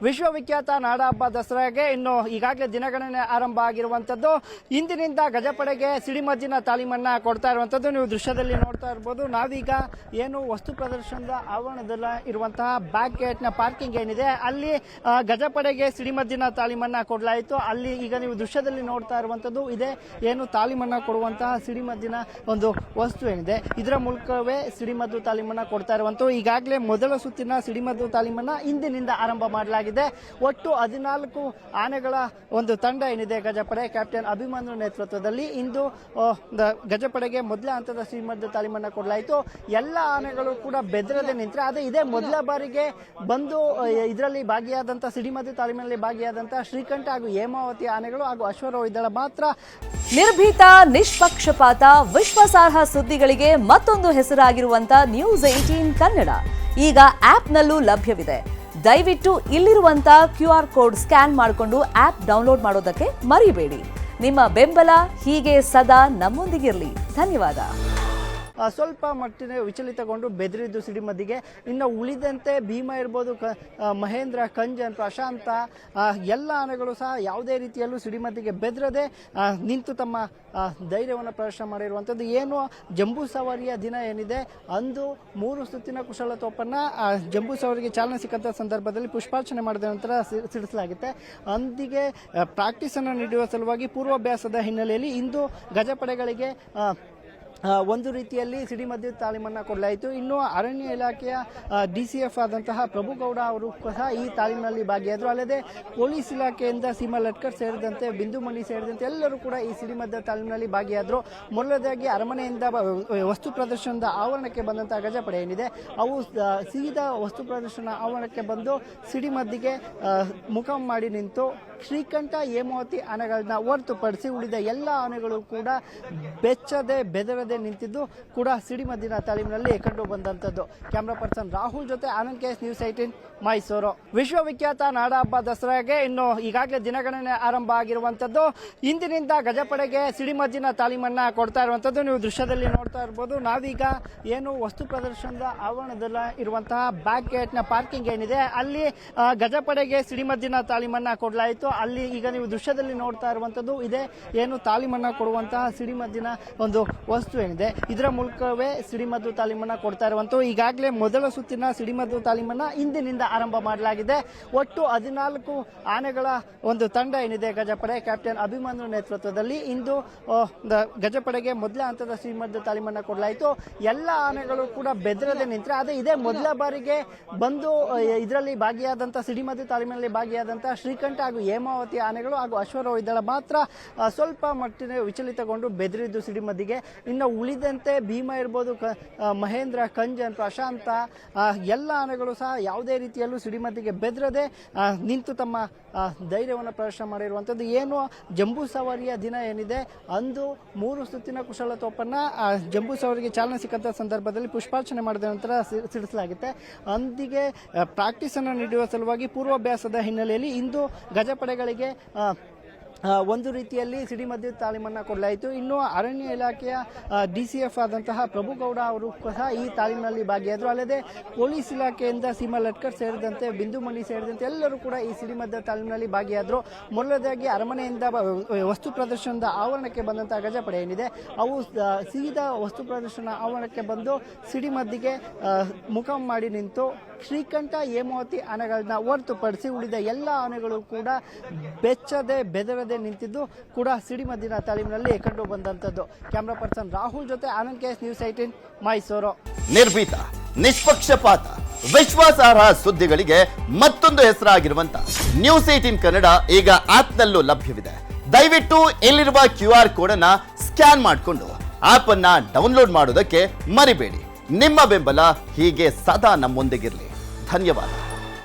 ವಿಶ್ವವಿಖ್ಯಾತ ನಾಡಹಬ್ಬ ದಸರಾಗೆ ಇನ್ನು ಈಗಾಗಲೇ ದಿನಗಣನೆ ಆರಂಭ ಆಗಿರುವಂಥದ್ದು. ಇಂದಿನಿಂದ ಗಜಪಡೆಗೆ ಸಿಡಿಮದ್ದಿನ ತಾಲೀಮನ್ನ ಕೊಡ್ತಾ ಇರುವಂಥದ್ದು ನೀವು ದೃಶ್ಯದಲ್ಲಿ ನೋಡ್ತಾ ಇರ್ಬೋದು. ನಾವೀಗ ಏನು ವಸ್ತು ಪ್ರದರ್ಶನದ ಆವರಣದಲ್ಲಿ ಇರುವಂತಹ ಬ್ಯಾಕ್ ಗೇಟ್ನ ಪಾರ್ಕಿಂಗ್ ಏನಿದೆ ಅಲ್ಲಿ ಗಜಪಡೆಗೆ ಸಿಡಿಮದ್ದಿನ ತಾಲೀಮನ್ನ ಕೊಡಲಾಯಿತು. ಅಲ್ಲಿ ಈಗ ನೀವು ದೃಶ್ಯದಲ್ಲಿ ನೋಡ್ತಾ ಇರುವಂಥದ್ದು ಇದೇ ಏನು ತಾಲೀಮನ್ನ ಕೊಡುವಂತಹ ಸಿಡಿಮದ್ದಿನ ಒಂದು ವಸ್ತು ಏನಿದೆ ಇದರ ಮೂಲಕವೇ ಸಿಡಿಮದ್ದು ತಾಲೀಮನ್ನ ಕೊಡ್ತಾ ಇರುವಂಥದ್ದು. ಈಗಾಗಲೇ ಮೊದಲ ಸುತ್ತಿನ ಸಿಡಿಮದ್ದು ತಾಲೀಮನ್ನ ಇಂದಿನಿಂದ ಆರಂಭ ಮಾಡಲಾಗಿದೆ. ಒಟ್ಟು 14 ಆನೆಗಳ ಒಂದು ತಂಡ ಏನಿದೆ ಗಜಪಡೆ ಕ್ಯಾಪ್ಟನ್ ಅಭಿಮನ್ಯು ನೇತೃತ್ವದಲ್ಲಿ ಇಂದು ಗಜಪಡೆಗೆ ಮೊದಲ ಹಂತದ ಸಿಡಿಮದ್ದು ತಾಲೀಮನ್ನ ಕೊಡಲಾಯಿತು. ಎಲ್ಲ ಆನೆಗಳು ಕೂಡ ಬೆದರದೆ ನಿಂತರೆ ಅದೇ ಇದೇ ಮೊದಲ ಬಾರಿಗೆ ಬಂದು ಇದರಲ್ಲಿ ಭಾಗಿಯಾದಂತಹ ಸಿಡಿಮದ್ದು ತಾಲೀಮಿನಲ್ಲಿ ಭಾಗಿಯಾದಂತಹ ಶ್ರೀಕಂಠ ಹಾಗೂ ಹೇಮಾವತಿ ಆನೆಗಳು ಹಾಗೂ ಅಶ್ವರೋಹಿದಳ ಮಾತ್ರ. ನಿರ್ಭೀತ, ನಿಷ್ಪಕ್ಷಪಾತ, ವಿಶ್ವಾಸಾರ್ಹ ಸುದ್ದಿಗಳಿಗೆ ಮತ್ತೊಂದು ಹೆಸರಾಗಿರುವಂತಹ ನ್ಯೂಸ್ 18 ಕನ್ನಡ ಈಗ ಆಪ್ನಲ್ಲೂ ಲಭ್ಯವಿದೆ. ದಯವಿಟ್ಟು ಇಲ್ಲಿರುವಂತಹ QR ಕೋಡ್ ಸ್ಕ್ಯಾನ್ ಮಾಡಿಕೊಂಡು ಆಪ್ ಡೌನ್ಲೋಡ್ ಮಾಡೋದಕ್ಕೆ ಮರಿಬೇಡಿ. ನಿಮ್ಮ ಬೆಂಬಲ ಹೀಗೆ ಸದಾ ನಮ್ಮೊಂದಿಗಿರಲಿ. ಧನ್ಯವಾದ. ಸ್ವಲ್ಪ ಮಟ್ಟಿನ ವಿಚಲಿತಗೊಂಡು ಬೆದರಿದ್ದು ಸಿಡಿಮದ್ದಿಗೆ. ಇನ್ನು ಉಳಿದಂತೆ ಭೀಮ ಇರ್ಬೋದು, ಮಹೇಂದ್ರ, ಕಂಜನ್, ಪ್ರಶಾಂತ ಎಲ್ಲ ಆನೆಗಳು ಸಹ ಯಾವುದೇ ರೀತಿಯಲ್ಲೂ ಸಿಡಿಮದ್ದಿಗೆ ಬೆದರದೆ ನಿಂತು ತಮ್ಮ ಧೈರ್ಯವನ್ನು ಪ್ರದರ್ಶನ ಮಾಡಿರುವಂಥದ್ದು. ಏನು ಜಂಬೂ ಸವಾರಿಯ ದಿನ ಏನಿದೆ ಅಂದು 3 ಸುತ್ತಿನ ಕುಶಲತೋಪನ್ನ ಜಂಬೂ ಸವಾರಿಗೆ ಚಾಲನೆ ಸಿಕ್ಕಂಥ ಸಂದರ್ಭದಲ್ಲಿ ಪುಷ್ಪಾರ್ಚನೆ ಮಾಡಿದ ನಂತರ ಸಿಡಿಸಲಾಗುತ್ತೆ. ಅಂದಿಗೆ ಪ್ರಾಕ್ಟೀಸ್ ಅನ್ನು ನೀಡುವ ಸಲುವಾಗಿ ಪೂರ್ವಾಭ್ಯಾಸದ ಹಿನ್ನೆಲೆಯಲ್ಲಿ ಇಂದು ಗಜಪಡೆಗಳಿಗೆ ಒಂದು ರೀತಿಯಲ್ಲಿ ಸಿಡಿಮದ್ದು ತಾಲೀಮನ್ನ ಕೊಡಲಾಯಿತು. ಇನ್ನು ಅರಣ್ಯ ಇಲಾಖೆಯ DCF ಆದಂತಹ ಪ್ರಭುಗೌಡ ಅವರು ಸಹ ಈ ತಾಲೀಮಿನಲ್ಲಿ ಭಾಗಿಯಾದರು. ಅಲ್ಲದೆ ಪೊಲೀಸ್ ಇಲಾಖೆಯಿಂದ ಸೀಮಾ ಲಟ್ಕರ್ ಸೇರಿದಂತೆ ಬಿಂದುಮಣಿ ಸೇರಿದಂತೆ ಎಲ್ಲರೂ ಕೂಡ ಈ ಸಿಡಿಮದ್ದು ತಾಲೀಮಿನಲ್ಲಿ ಭಾಗಿಯಾದರು. ಮೊದಲನೇದಾಗಿ ಅರಮನೆಯಿಂದ ವಸ್ತು ಪ್ರದರ್ಶನದ ಆವರಣಕ್ಕೆ ಬಂದಂತಹ ಗಜಪಡೆ ಏನಿದೆ ಅವು ಸೀದಾ ವಸ್ತು ಪ್ರದರ್ಶನ ಆವರಣಕ್ಕೆ ಬಂದು ಸಿಡಿಮದ್ದಿಗೆ ಮುಖ ಮಾಡಿ ನಿಂತು ಶ್ರೀಕಂಠ, ಹೇಮಾವತಿ ಆನೆಗಳನ್ನ ಹೊರತುಪಡಿಸಿ ಉಳಿದ ಎಲ್ಲ ಆನೆಗಳು ಕೂಡ ಬೆಚ್ಚದೆ ಬೆದರದೆ ನಿಂತಿದ್ದು ಕೂಡ ಸಿಡಿಮದ್ದಿನ ತಾಲೀಮಿನಲ್ಲಿ ಕಂಡು ಬಂದಂಥದ್ದು. ಕ್ಯಾಮ್ರಾ ಪರ್ಸನ್ ರಾಹುಲ್ ಜೊತೆ ಆನಂದ್ KS, ನ್ಯೂಸ್ 18 ಮೈಸೂರು. ವಿಶ್ವವಿಖ್ಯಾತ ನಾಡಹಬ್ಬ ದಸರಾಗೆ ಇನ್ನು ಈಗಾಗಲೇ ದಿನಗಣನೆ ಆರಂಭ ಆಗಿರುವಂಥದ್ದು. ಇಂದಿನಿಂದ ಗಜಪಡೆಗೆ ಸಿಡಿಮದ್ದಿನ ತಾಲೀಮನ್ನ ಕೊಡ್ತಾ ಇರುವಂಥದ್ದು ನೀವು ದೃಶ್ಯದಲ್ಲಿ ನೋಡ್ತಾ ಇರ್ಬೋದು. ನಾವೀಗ ಏನು ವಸ್ತು ಪ್ರದರ್ಶನದ ಆವರಣದಲ್ಲಿ ಇರುವಂತಹ ಬ್ಯಾಕ್ ಗೇಟ್ನ ಪಾರ್ಕಿಂಗ್ ಏನಿದೆ ಅಲ್ಲಿ ಗಜಪಡೆಗೆ ಸಿಡಿಮದ್ದಿನ ತಾಲೀಮನ್ನ ಕೊಡಲಾಯಿತು. ಅಲ್ಲಿ ಈಗ ನೀವು ದೃಶ್ಯದಲ್ಲಿ ನೋಡ್ತಾ ಇರುವಂಥದ್ದು ಇದೇ ಏನು ತಾಲೀಮನ್ನ ಕೊಡುವಂತಹ ಸಿಡಿಮದ್ದಿನ ಒಂದು ವಸ್ತು ಏನಿದೆ ಇದರ ಮೂಲಕವೇ ಸಿಡಿಮದ್ದು ತಾಲೀಮನ್ನ ಕೊಡ್ತಾ ಇರುವಂಥದ್ದು. ಈಗಾಗಲೇ ಮೊದಲ ಸುತ್ತಿನ ಸಿಡಿಮದ್ದು ತಾಲೀಮನ್ನ ಇಂದಿನಿಂದ ಆರಂಭ ಮಾಡಲಾಗಿದೆ. ಒಟ್ಟು 14 ಆನೆಗಳ ಒಂದು ತಂಡ ಏನಿದೆ ಗಜಪಡೆ ಕ್ಯಾಪ್ಟನ್ ಅಭಿಮನ್ಯು ನೇತೃತ್ವದಲ್ಲಿ ಇಂದು ಗಜಪಡೆಗೆ ಮೊದಲ ಹಂತದ ಸಿಡಿಮದ್ದು ತಾಲೀಮನ್ನ ಕೊಡಲಾಯಿತು. ಎಲ್ಲ ಆನೆಗಳು ಕೂಡ ಬೆದರದೆ ನಿಂತರೆ ಅದೇ ಇದೇ ಮೊದಲ ಬಾರಿಗೆ ಬಂದು ಇದರಲ್ಲಿ ಭಾಗಿಯಾದಂತಹ ಸಿಡಿಮದ್ದು ತಾಲೀಮಿನಲ್ಲಿ ಭಾಗಿಯಾದಂತಹ ಶ್ರೀಕಂಠ ಹಾಗೂ ಹೇಮಾವತಿ ಆನೆಗಳು ಹಾಗೂ ಅಶ್ವರೋಹಿದಳ ಮಾತ್ರ ಸ್ವಲ್ಪ ಮಟ್ಟಿನ ವಿಚಲಿತಗೊಂಡು ಬೆದರಿದ್ದು ಸಿಡಿಮದ್ದಿಗೆ. ಇನ್ನು ಉಳಿದಂತೆ ಭೀಮ ಇರ್ಬೋದು, ಮಹೇಂದ್ರ, ಕಂಜನ್, ಪ್ರಶಾಂತ ಎಲ್ಲ ಆನೆಗಳು ಸಹ ಯಾವುದೇ ರೀತಿಯಲ್ಲೂ ಸಿಡಿಮದ್ದಿಗೆ ಬೆದರದೆ ನಿಂತು ತಮ್ಮ ಧೈರ್ಯವನ್ನು ಪ್ರದರ್ಶನ ಮಾಡಿರುವಂಥದ್ದು. ಏನು ಜಂಬೂ ಸವಾರಿಯ ದಿನ ಏನಿದೆ ಅಂದು 3 ಸುತ್ತಿನ ಕುಶಲತೋಪನ್ನ ಜಂಬೂ ಸವಾರಿಗೆ ಚಾಲನೆ ಸಿಕ್ಕಂಥ ಸಂದರ್ಭದಲ್ಲಿ ಪುಷ್ಪಾರ್ಚನೆ ಮಾಡಿದ ನಂತರ ಸಿಡಿಸಲಾಗುತ್ತೆ. ಅಂದಿಗೆ ಪ್ರಾಕ್ಟೀಸ್ ಅನ್ನು ನೀಡುವ ಸಲುವಾಗಿ ಪೂರ್ವಾಭ್ಯಾಸದ ಹಿನ್ನೆಲೆಯಲ್ಲಿ ಇಂದು ಗಜಪಡೆಗಳಿಗೆ ಒಂದು ರೀತಿಯಲ್ಲಿ ಸಿಡಿಮದ್ದು ತಾಲೀಮನ್ನ ಕೊಡಲಾಯಿತು. ಇನ್ನು ಅರಣ್ಯ ಇಲಾಖೆಯ DCF ಆದಂತಹ ಪ್ರಭುಗೌಡ ಅವರು ಸಹ ಈ ತಾಲೀಮಿನಲ್ಲಿ ಭಾಗಿಯಾದರು. ಅಲ್ಲದೆ ಪೊಲೀಸ್ ಇಲಾಖೆಯಿಂದ ಸೀಮಾ ಲಟ್ಕರ್ ಸೇರಿದಂತೆ ಬಿಂದುಮಣಿ ಸೇರಿದಂತೆ ಎಲ್ಲರೂ ಕೂಡ ಈ ಸಿಡಿಮದ್ದು ತಾಲೀಮಿನಲ್ಲಿ ಭಾಗಿಯಾದರು. ಮೊದಲನೇದಾಗಿ ಅರಮನೆಯಿಂದ ವಸ್ತು ಪ್ರದರ್ಶನದ ಆವರಣಕ್ಕೆ ಬಂದಂತಹ ಗಜಪಡೆ ಏನಿದೆ ಅವು ಸೀದಾ ವಸ್ತು ಪ್ರದರ್ಶನ ಆವರಣಕ್ಕೆ ಬಂದು ಸಿಡಿಮದ್ದಿಗೆ ಮುಖ ಮಾಡಿ ನಿಂತು ಶ್ರೀಕಂಠ, ಹೇಮಾವತಿ ಆನೆಗಳನ್ನ ಹೊರತುಪಡಿಸಿ ಉಳಿದ ಎಲ್ಲ ಆನೆಗಳು ಕೂಡ ಬೆಚ್ಚದೆ ಬೆದರದೆ ನಿಂತಿದ್ದು ಕೂಡ ಸಿಡಿಮದ್ದಿನ ತಾಲೀಮಿನಲ್ಲಿ ಕಂಡು ಬಂದಂಥದ್ದು. ಕ್ಯಾಮ್ರಾ ಪರ್ಸನ್ ರಾಹುಲ್ ಜೊತೆ ಆನಂದ್ KS, ನ್ಯೂಸ್ 18 ಮೈಸೂರು. ನಿರ್ಭೀತ, ನಿಷ್ಪಕ್ಷಪಾತ, ವಿಶ್ವಾಸಾರ್ಹ ಸುದ್ದಿಗಳಿಗೆ ಮತ್ತೊಂದು ಹೆಸರಾಗಿರುವಂತ ನ್ಯೂಸ್ 18 ಕನ್ನಡ ಈಗ ಆಪ್ನಲ್ಲೂ ಲಭ್ಯವಿದೆ. ದಯವಿಟ್ಟು ಇಲ್ಲಿರುವ QR ಕೋಡ್ ಅನ್ನ ಸ್ಕ್ಯಾನ್ ಮಾಡಿಕೊಂಡು ಆಪ್ ಅನ್ನ ಡೌನ್ಲೋಡ್ ಮಾಡೋದಕ್ಕೆ ಮರಿಬೇಡಿ. ನಿಮ್ಮ ಬೆಂಬಲ ಹೀಗೆ ಸದಾ ನಮ್ಮೊಂದಿಗಿರಲಿ. ಧನ್ಯವಾದ.